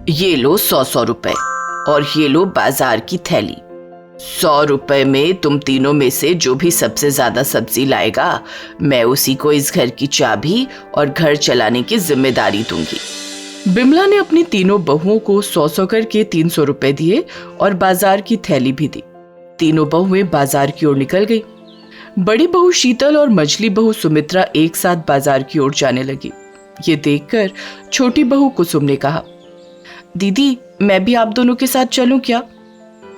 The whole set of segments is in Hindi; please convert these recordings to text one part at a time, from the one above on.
ये लो 100 रुपए और ये लो बाजार की थैली। 100 रुपए में तुम तीनों में से जो भी सबसे ज्यादा सब्जी लाएगा मैं उसी को इस घर की चाबी और घर चलाने की जिम्मेदारी दूंगी। बिमला ने अपनी तीनों बहुओं को 100 करके 300 रुपए दिए और बाजार की थैली भी दी। तीनों बहुएं बाजार की ओर निकल गई। बड़ी बहू शीतल और मझली बहू सुमित्रा एक साथ बाजार की ओर जाने लगी। ये देखकर छोटी बहू कुसुम ने कहा, दीदी मैं भी आप दोनों के साथ चलूं क्या?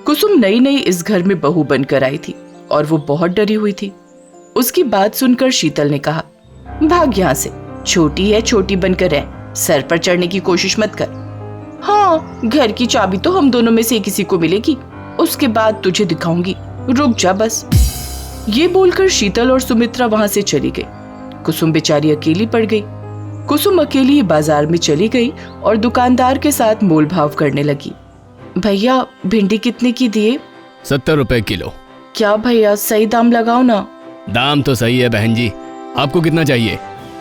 कुसुम नई नई इस घर में बहू बनकर आई थी और वो बहुत डरी हुई थी। उसकी बात सुनकर शीतल ने कहा, भाग यहाँ से, छोटी है छोटी बनकर रह, सर पर चढ़ने की कोशिश मत कर। हाँ, घर की चाबी तो हम दोनों में से किसी को मिलेगी, उसके बाद तुझे दिखाऊंगी, रुक जा बस। ये बोलकर शीतल और सुमित्रा वहां से चली गई। कुसुम बेचारी अकेली पड़ गई। कुसुम अकेली ही बाजार में चली गई और दुकानदार के साथ मोल भाव करने लगी। भैया भिंडी कितने की दिए? 70 रुपए किलो। क्या भैया सही दाम लगाओ ना। दाम तो सही है बहन जी, आपको कितना चाहिए?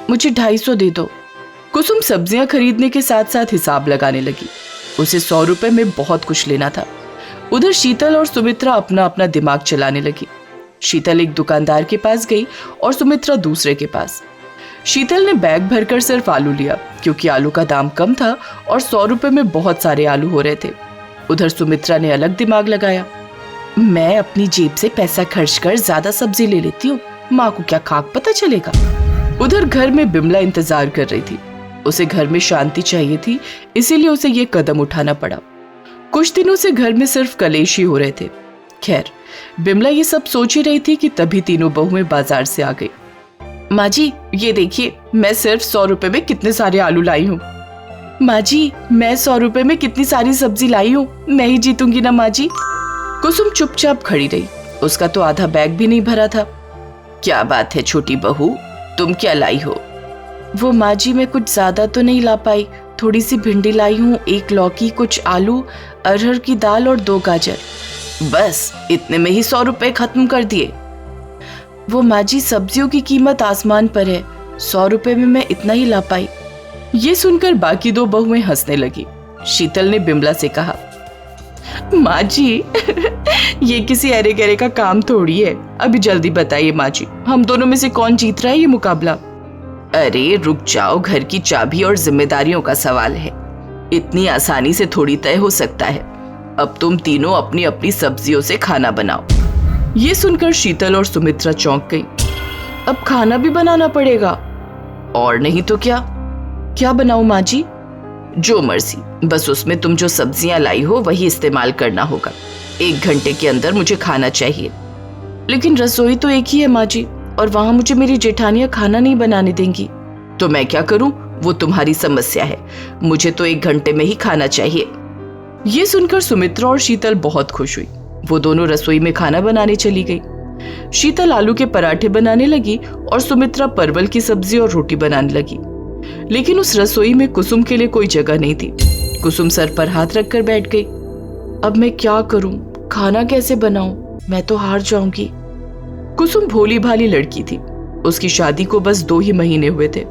मुझे 250 दे दो। कुसुम सब्जियां खरीदने के साथ साथ हिसाब लगाने लगी। उसे 100 रुपए में बहुत कुछ लेना था। उधर शीतल और सुमित्रा अपना अपना दिमाग चलाने लगी। शीतल एक दुकानदार के पास गई और सुमित्रा दूसरे के पास। शीतल ने बैग भरकर सिर्फ आलू लिया क्योंकि आलू का दाम कम था और 100 रुपए में बहुत सारे आलू हो रहे थे। उधर सुमित्रा ने अलग दिमाग लगाया। मैं अपनी जेब से पैसा खर्च कर ज्यादा सब्जी ले लेती हूँ, माँ को क्या खाक पता चलेगा। उधर घर में बिमला इंतजार कर रही थी। उसे घर में शांति चाहिए थी, इसीलिए उसे ये कदम उठाना पड़ा। कुछ दिनों से घर में सिर्फ कलेश ही हो रहे थे। खैर बिमला ये सब सोच ही रही थी कि तभी तीनों बहुएं बाजार से आ गई। माँ जी ये देखिए, मैं सिर्फ 100 रुपए में कितने सारे आलू लाई हूँ। माँ जी मैं 100 रुपए में कितनी सारी सब्जी लाई हूँ, मैं ही जीतूंगी ना माँ जी। कुसुम चुपचाप खड़ी रही, उसका तो आधा बैग भी नहीं भरा था। क्या बात है छोटी बहू, तुम क्या लाई हो? वो माँ जी मैं कुछ ज्यादा तो नहीं ला पाई, थोड़ी सी भिंडी लाई हूँ, 1 लौकी, कुछ आलू, अरहर की दाल और 2 गाजर। बस इतने में ही 100 रुपए खत्म कर दिए? वो माँ जी सब्जियों की कीमत आसमान पर है, 100 रुपए में मैं इतना ही ला पाई। ये सुनकर बाकी 2 बहुएं हंसने लगी। शीतल ने बिमला से कहा, माँ जी ये किसी अरे गरे का काम थोड़ी है, अभी जल्दी बताइए माँ जी, हम दोनों में से कौन जीत रहा है ये मुकाबला? अरे रुक जाओ, घर की चाबी और जिम्मेदारियों का सवाल है, इतनी आसानी से थोड़ी तय हो सकता है। अब तुम तीनों अपनी अपनी सब्जियों से खाना बनाओ। ये सुनकर शीतल और सुमित्रा चौंक गई। अब खाना भी बनाना पड़ेगा? और नहीं तो क्या। क्या बनाऊं माँ जी? जो मर्जी, बस उसमें तुम जो सब्जियां लाई हो वही इस्तेमाल करना होगा। 1 घंटे के अंदर मुझे खाना चाहिए। लेकिन रसोई तो एक ही है माँ जी, और वहां मुझे मेरी जेठानियां खाना नहीं बनाने देंगी। तो मैं क्या करूं, वो तुम्हारी समस्या है, मुझे तो 1 घंटे में ही खाना चाहिए। ये सुनकर सुमित्रा और शीतल बहुत खुश हुई। वो दोनों रसोई में खाना बनाने चली गई। शीतल आलू के पराठे बनाने लगी और सुमित्रा परवल की सब्जी और रोटी बनाने लगी। लेकिन उस रसोई में कुसुम के लिए कोई जगह नहीं थी। कुसुम सर पर हाथ रखकर बैठ गई। अब मैं क्या करूं, खाना कैसे बनाऊं, मैं तो हार जाऊंगी। कुसुम भोली भाली लड़की थी, उसकी शादी को बस 2 ही महीने हुए थे।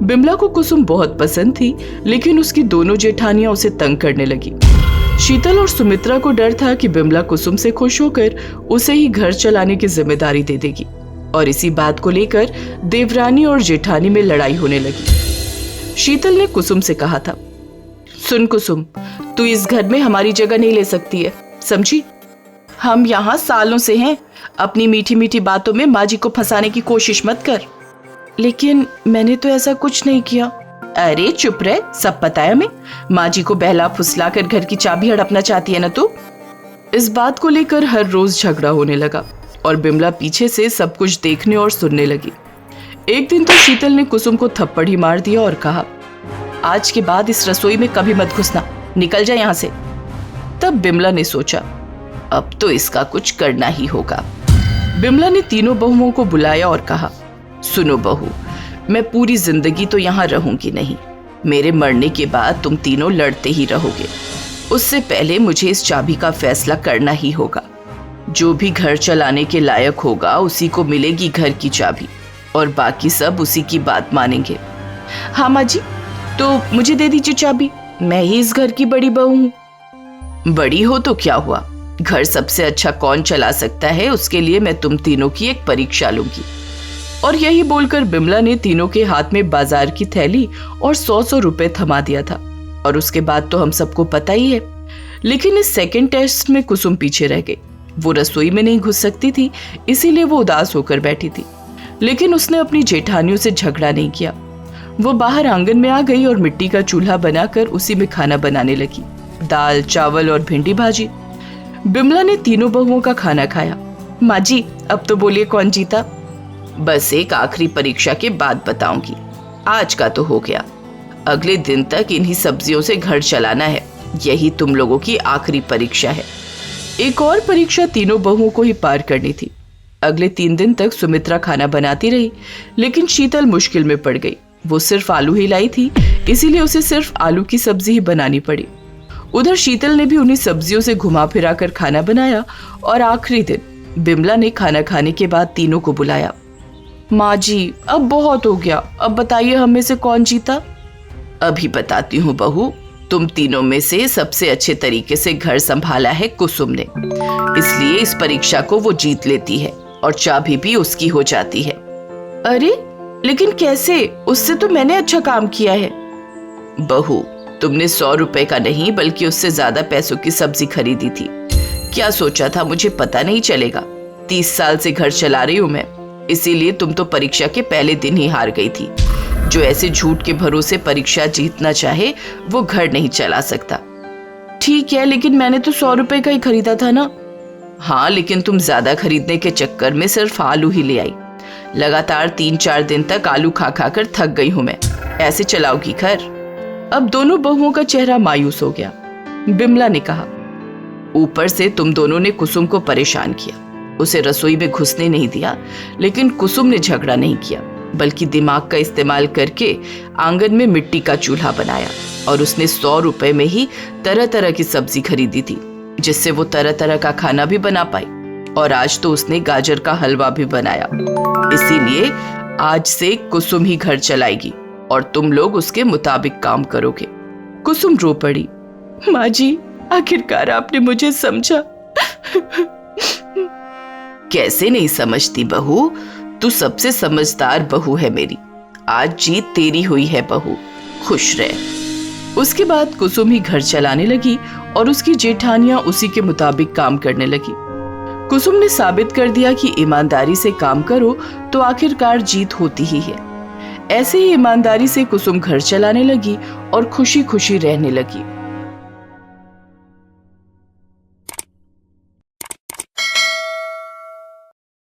बिमला को कुसुम बहुत पसंद थी, लेकिन उसकी दोनों जेठानियां उसे तंग करने लगी। शीतल और सुमित्रा को डर था कि बिमला कुसुम से खुश होकर उसे ही घर चलाने की जिम्मेदारी दे देगी, और इसी बात को लेकर देवरानी और जेठानी में लड़ाई होने लगी। शीतल ने कुसुम से कहा था, सुन कुसुम, तू इस घर में हमारी जगह नहीं ले सकती है, समझी? हम यहाँ सालों से हैं, अपनी मीठी मीठी बातों में माँ जी को फंसाने की कोशिश मत कर। लेकिन मैंने तो ऐसा कुछ नहीं किया। अरे चुप रह, सब पता है हमें। माँ जी को बहला फुसला कर घर की चाबी हड़पना चाहती है ना तू? इस बात को लेकर हर रोज झगड़ा होने लगा और बिमला पीछे से सब कुछ देखने और सुनने लगी। एक दिन तो शीतल ने कुसुम को थप्पड़ ही मार दिया और कहा, आज के बाद इस रसोई में कभी मत घुसना, निकल जा यहाँ से। तब बिमला ने सोचा, अब तो इसका कुछ करना ही होगा। बिमला ने तीनों बहुओं को बुलाया और कहा, सुनो बहू, मैं पूरी जिंदगी तो यहाँ रहूंगी नहीं, मेरे मरने के बाद तुम तीनों लड़ते ही रहोगे। उससे पहले मुझे इस चाबी का फैसला करना ही होगा। जो भी घर चलाने के लायक होगा उसी को मिलेगी घर की चाबी, और बाकी सब उसी की बात मानेंगे। हाँ माँ जी, तो मुझे दे दीजिए चाबी, मैं ही इस घर की बड़ी बहू हूँ। बड़ी हो तो क्या हुआ, घर सबसे अच्छा कौन चला सकता है, उसके लिए मैं तुम तीनों की एक परीक्षा लूंगी। और यही बोलकर बिमला ने तीनों के हाथ में बाजार की थैली और 100 रुपए थमा दिया था। और उसके बाद तो हम सबको पता ही है। लेकिन इस सेकंड टेस्ट में कुसुम पीछे रह गई। वो रसोई में नहीं घुस सकती थी, इसीलिए वो उदास होकर बैठी थी। लेकिन उसने अपनी जेठानियों से झगड़ा नहीं किया। वो बाहर आंगन में आ गई और मिट्टी का चूल्हा बनाकर उसी में खाना बनाने लगी, दाल, चावल और भिंडी भाजी। बिमला ने तीनों बहुओं का खाना खाया। माँ जी, अब तो बोलिए कौन जीता? बस एक आखिरी परीक्षा के बाद बताऊंगी। आज का तो हो गया, अगले दिन तक इन्हीं सब्जियों से घर चलाना है। यही तुम लोगों की आखिरी परीक्षा है। एक और परीक्षा तीनों बहुओं को ही पार करनी थी। अगले 3 दिन तक सुमित्रा खाना बनाती रही, लेकिन शीतल मुश्किल में पड़ गई। वो सिर्फ आलू ही लाई थी, इसीलिए उसे सिर्फ आलू की सब्जी ही बनानी पड़ी। उधर शीतल ने भी उन्हीं सब्जियों से घुमा फिरा कर खाना बनाया। और आखिरी दिन बिमला ने खाना खाने के बाद तीनों को बुलाया। माँ जी, अब बहुत हो गया, अब बताइए हम में से कौन जीता? अभी बताती हूँ बहू। तुम तीनों में से सबसे अच्छे तरीके से घर संभाला है कुसुम ने, इसलिए इस परीक्षा को वो जीत लेती है और चाबी भी उसकी हो जाती है। अरे लेकिन कैसे? उससे तो मैंने अच्छा काम किया है। बहू, तुमने 100 रुपए का नहीं बल्कि उससे ज्यादा पैसों की सब्जी खरीदी थी। क्या सोचा था मुझे पता नहीं चलेगा? 30 साल से घर चला रही हूं मैं, इसीलिए तुम तो परीक्षा के पहले दिन ही हार गई थी। जो ऐसे झूठ के भरोसे परीक्षा जीतना चाहे वो घर नहीं चला सकता। ठीक है, लेकिन मैंने तो 100 रुपए का ही खरीदा था ना। हाँ, लेकिन तुम ज्यादा खरीदने के चक्कर में सिर्फ आलू ही ले आई। लगातार 3-4 दिन तक आलू खा खा कर थक गई हूं मैं। ऐसे चलाओगी घर? अब दोनों बहुओं का चेहरा मायूस हो गया। बिमला ने कहा, ऊपर से तुम दोनों ने कुसुम को परेशान किया, उसे रसोई में घुसने नहीं दिया। लेकिन कुसुम ने झगड़ा नहीं किया, बल्कि दिमाग का इस्तेमाल करके आंगन में मिट्टी का चूल्हा बनाया। और उसने 100 रुपए में ही तरह तरह की सब्जी खरीदी थी, जिससे वो तरह तरह का खाना भी बना पाई। और आज तो उसने गाजर का हलवा भी बनाया। इसीलिए आज से कुसुम ही घर चलाएगी और तुम लोग उसके मुताबिक काम करोगे। कुसुम रो पड़ी। माँ जी, आखिरकार आपने मुझे समझा। कैसे नहीं समझती बहू, तू सबसे समझदार बहू है मेरी। आज जीत तेरी हुई है बहू, खुश रह। उसके बाद कुसुम ही घर चलाने लगी और उसकी जेठानियां उसी के मुताबिक काम करने लगी। कुसुम ने साबित कर दिया कि ईमानदारी से काम करो तो आखिरकार जीत होती ही है। ऐसे ही ईमानदारी से कुसुम घर चलाने लगी और खुशी खुशी रहने लगी।